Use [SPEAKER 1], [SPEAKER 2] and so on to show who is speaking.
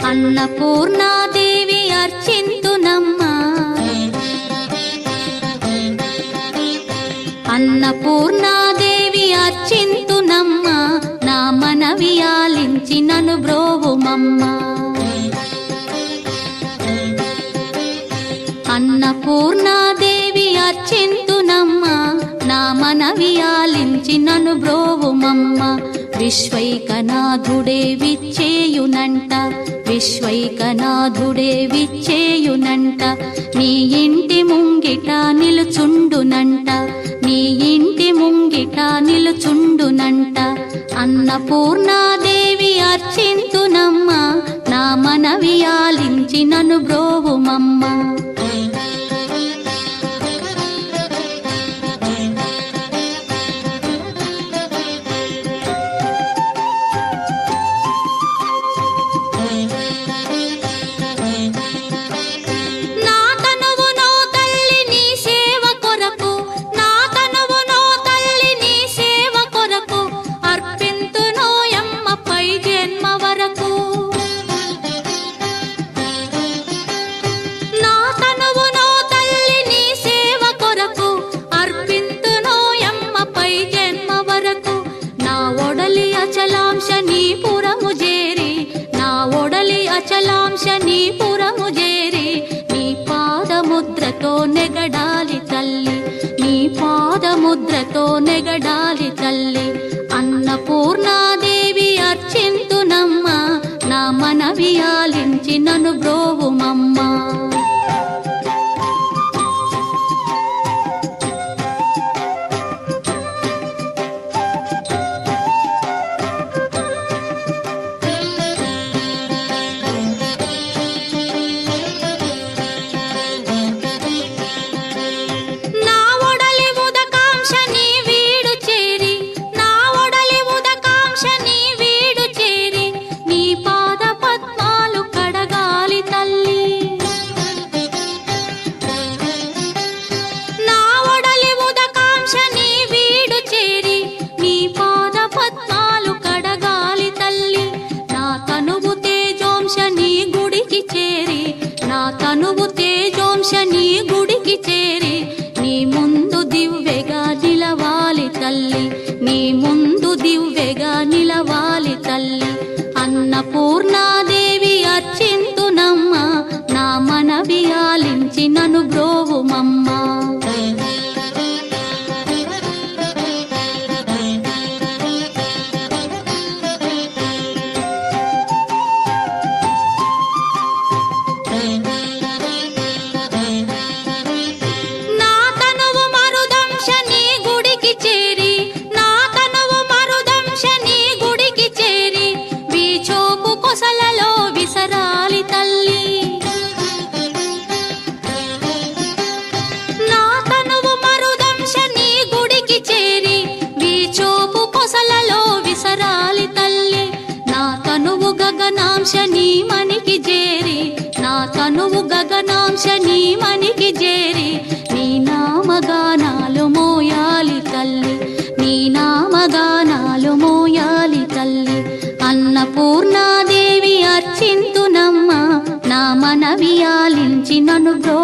[SPEAKER 1] అన్నపూర్ణాదేవి అర్చింతునమ్మా, అన్నపూర్ణాదేవి అర్చింతునమ్మా, నా మనవి ఆలించి నన్ను బ్రోవుమమ్మా. అన్నపూర్ణాదేవి అర్చింతునమ్మా, నా మనవి ఆలించి నన్ను బ్రోవుమమ్మా. విశ్వైకనాథుడే విచ్చేయునంట, విశ్వైకనాథుడే విచ్చేయునంట, నీ ఇంటి ముంగిట నిలుచుండునంట, నీ ఇంటి ముంగిట నిలుచుండునంట. అన్నపూర్ణాదేవి అర్చింతునమ్మా, నా మనవి ఆలించి నన్ను బ్రోవుమమ్మా. అచలాంశనీపురము చేరి నీ పాదముద్రతో నెగడాలి తల్లి, నీ పాదముద్రతో నెగడాలి తల్లి. అన్నపూర్ణాదేవి అర్చింతునమ్మా, నా మనవి ఆలించి నన్ను బ్రోవుమమ్మా. తనువు తేజోంశని గుడికి చేరి నీ ముందు దివ్వెగా నిలవాలి తల్లి, నీ ముందు దివ్వెగా నిలవాలి తల్లి. అన్నపూర్ణాదేవి అర్చింతునమ్మా, నా మనవి ఆలించి నన్ను బ్రోవుమమ్మా. గగనాంశని మనికి చేరి, నా తనువు గగనాంశని మనికి చేరి నీ నామగానాలు మోయాలి తల్లి, నీ నామగానాలు మోయాలి తల్లి. అన్నపూర్ణాదేవి అర్చింతునమ్మా, నా మనవి ఆలించి నన్ను బ్రో